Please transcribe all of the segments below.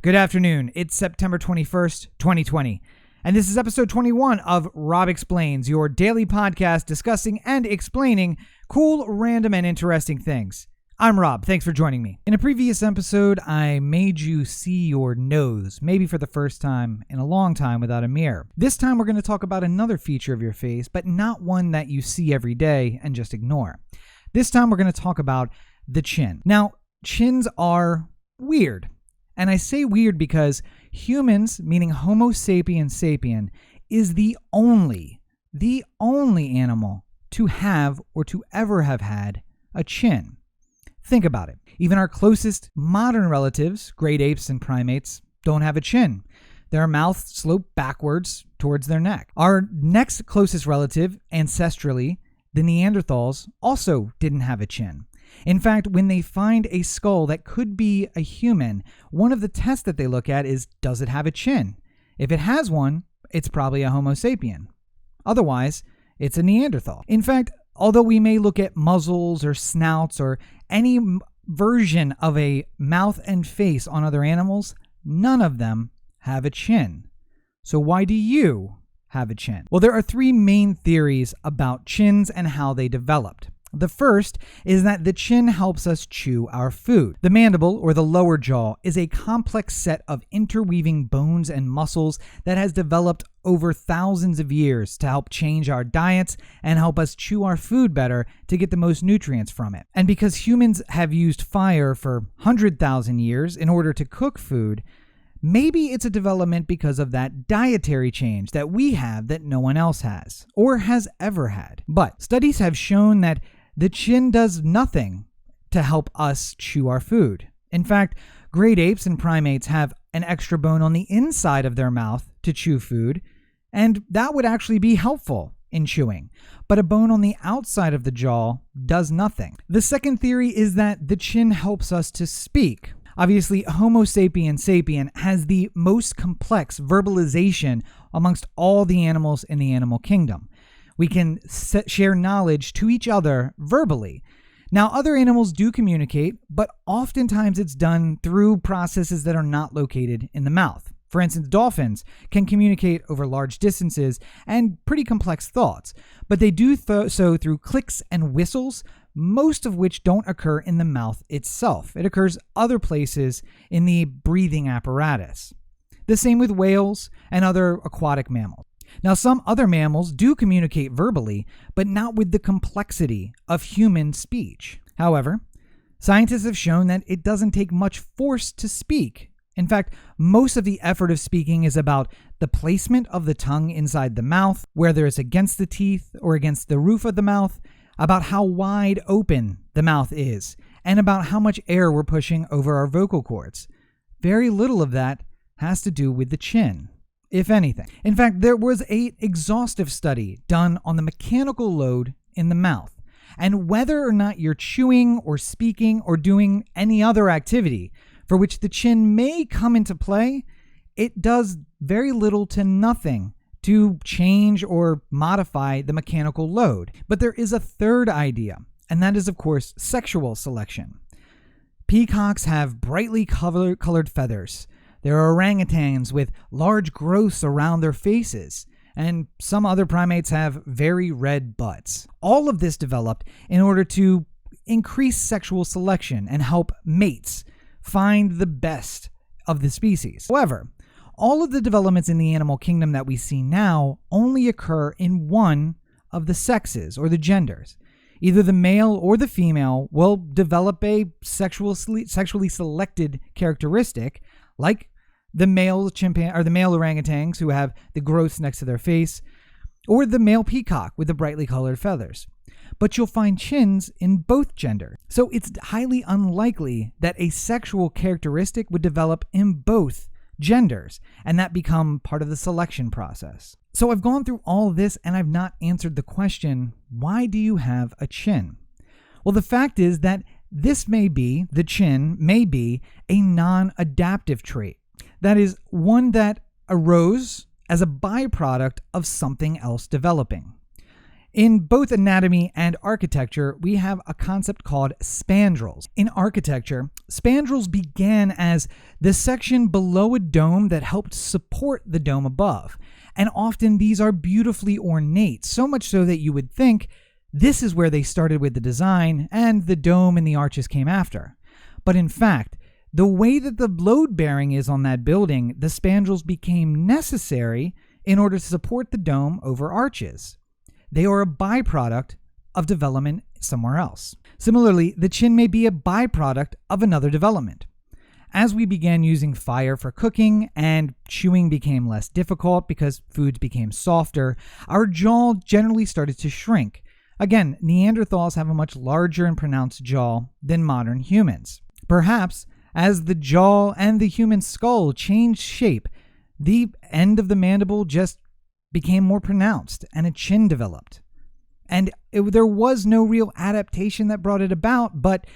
Good afternoon. It's September 21st, 2020, and this is episode 21 of Rob Explains, your daily podcast discussing and explaining cool, random, and interesting things. I'm Rob. Thanks for joining me. In a previous episode, I made you see your nose, maybe for the first time in a long time without a mirror. This time, we're going to talk about another feature of your face, but not one that you see every day and just ignore. This time, we're going to talk about the chin. Now, chins are weird. And I say weird because humans, meaning Homo sapiens sapien, is the only animal to have or to ever have had a chin. Think about it. Even our closest modern relatives, great apes and primates, don't have a chin. Their mouths slope backwards towards their neck. Our next closest relative, ancestrally, the Neanderthals, also didn't have a chin. In fact, when they find a skull that could be a human, one of the tests that they look at is, does it have a chin? If it has one, it's probably a Homo sapien. Otherwise, it's a Neanderthal. In fact, although we may look at muzzles or snouts or any version of a mouth and face on other animals, none of them have a chin. So why do you have a chin? Well, there are three main theories about chins and how they developed. The first is that the chin helps us chew our food. The mandible, or the lower jaw, is a complex set of interweaving bones and muscles that has developed over thousands of years to help change our diets and help us chew our food better to get the most nutrients from it. And because humans have used fire for 100,000 years in order to cook food, maybe it's a development because of that dietary change that we have that no one else has or has ever had. But studies have shown that the chin does nothing to help us chew our food. In fact, great apes and primates have an extra bone on the inside of their mouth to chew food, and that would actually be helpful in chewing. But a bone on the outside of the jaw does nothing. The second theory is that the chin helps us to speak. Obviously, Homo sapiens sapien has the most complex verbalization amongst all the animals in the animal kingdom. We can share knowledge to each other verbally. Now, other animals do communicate, but oftentimes it's done through processes that are not located in the mouth. For instance, dolphins can communicate over large distances and pretty complex thoughts, but they do so through clicks and whistles, most of which don't occur in the mouth itself. It occurs other places in the breathing apparatus. The same with whales and other aquatic mammals. Now, some other mammals do communicate verbally, but not with the complexity of human speech. However, scientists have shown that it doesn't take much force to speak. In fact, most of the effort of speaking is about the placement of the tongue inside the mouth, whether it's against the teeth or against the roof of the mouth, about how wide open the mouth is, and about how much air we're pushing over our vocal cords. Very little of that has to do with the chin, if anything. In fact, there was an exhaustive study done on the mechanical load in the mouth, and whether or not you're chewing or speaking or doing any other activity for which the chin may come into play, it does very little to nothing to change or modify the mechanical load. But there is a third idea, and that is, of course, sexual selection. Peacocks have brightly colored feathers. There are orangutans with large growths around their faces, and some other primates have very red butts. All of this developed in order to increase sexual selection and help mates find the best of the species. However, all of the developments in the animal kingdom that we see now only occur in one of the sexes or the genders. Either the male or the female will develop a sexually selected characteristic, like the male chimpanzee or the male orangutans who have the growths next to their face, or the male peacock with the brightly colored feathers. But you'll find chins in both genders. So it's highly unlikely that a sexual characteristic would develop in both genders and that become part of the selection process. So I've gone through all of this and I've not answered the question, why do you have a chin? Well, the fact is that the chin may be a non-adaptive trait. That is, one that arose as a byproduct of something else developing. In both anatomy and architecture, we have a concept called spandrels. In architecture, spandrels began as the section below a dome that helped support the dome above. And often these are beautifully ornate, so much so that you would think this is where they started with the design and the dome and the arches came after. But in fact, the way that the load bearing is on that building, the spandrels became necessary in order to support the dome over arches. They are a byproduct of development somewhere else. Similarly, the chin may be a byproduct of another development. As we began using fire for cooking and chewing became less difficult because foods became softer, our jaw generally started to shrink. Again, Neanderthals have a much larger and pronounced jaw than modern humans. Perhaps, as the jaw and the human skull changed shape, the end of the mandible just became more pronounced and a chin developed. And there was no real adaptation that brought it about, but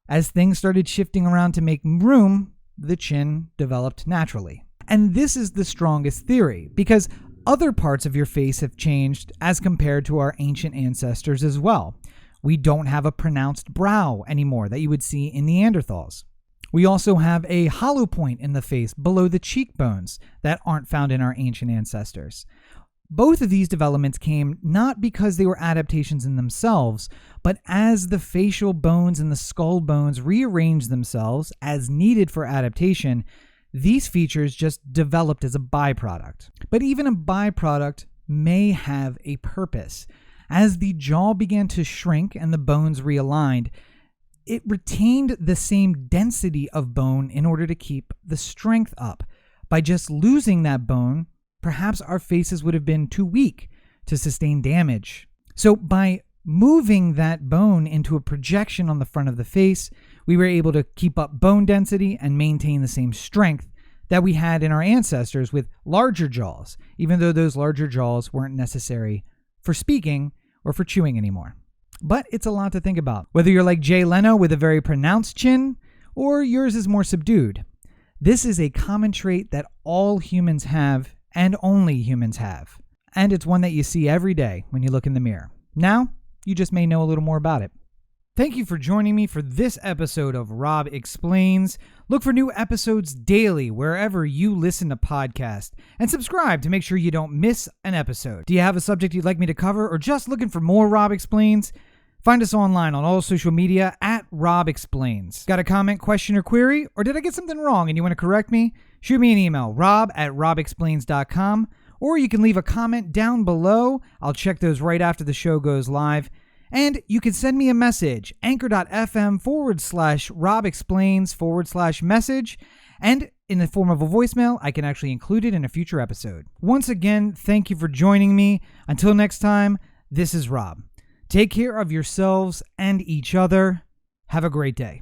as things started shifting around to make room, the chin developed naturally. And this is the strongest theory, because other parts of your face have changed as compared to our ancient ancestors as well. We don't have a pronounced brow anymore that you would see in Neanderthals. We also have a hollow point in the face below the cheekbones that aren't found in our ancient ancestors. Both of these developments came not because they were adaptations in themselves, but as the facial bones and the skull bones rearranged themselves as needed for adaptation, these features just developed as a byproduct. But even a byproduct may have a purpose. As the jaw began to shrink and the bones realigned, it retained the same density of bone in order to keep the strength up. By just losing that bone, perhaps our faces would have been too weak to sustain damage. So by moving that bone into a projection on the front of the face, we were able to keep up bone density and maintain the same strength that we had in our ancestors with larger jaws, even though those larger jaws weren't necessary for speaking or for chewing anymore. But it's a lot to think about. Whether you're like Jay Leno with a very pronounced chin, or yours is more subdued, this is a common trait that all humans have and only humans have. And it's one that you see every day when you look in the mirror. Now, you just may know a little more about it. Thank you for joining me for this episode of Rob Explains. Look for new episodes daily wherever you listen to podcasts, and subscribe to make sure you don't miss an episode. Do you have a subject you'd like me to cover, or just looking for more Rob Explains? Find us online on all social media at Rob Explains. Got a comment, question, or query? Or did I get something wrong and you want to correct me? Shoot me an email, rob@robexplains.com, or you can leave a comment down below. I'll check those right after the show goes live. And you can send me a message, anchor.fm/RobExplains/message. And in the form of a voicemail, I can actually include it in a future episode. Once again, thank you for joining me. Until next time, this is Rob. Take care of yourselves and each other. Have a great day.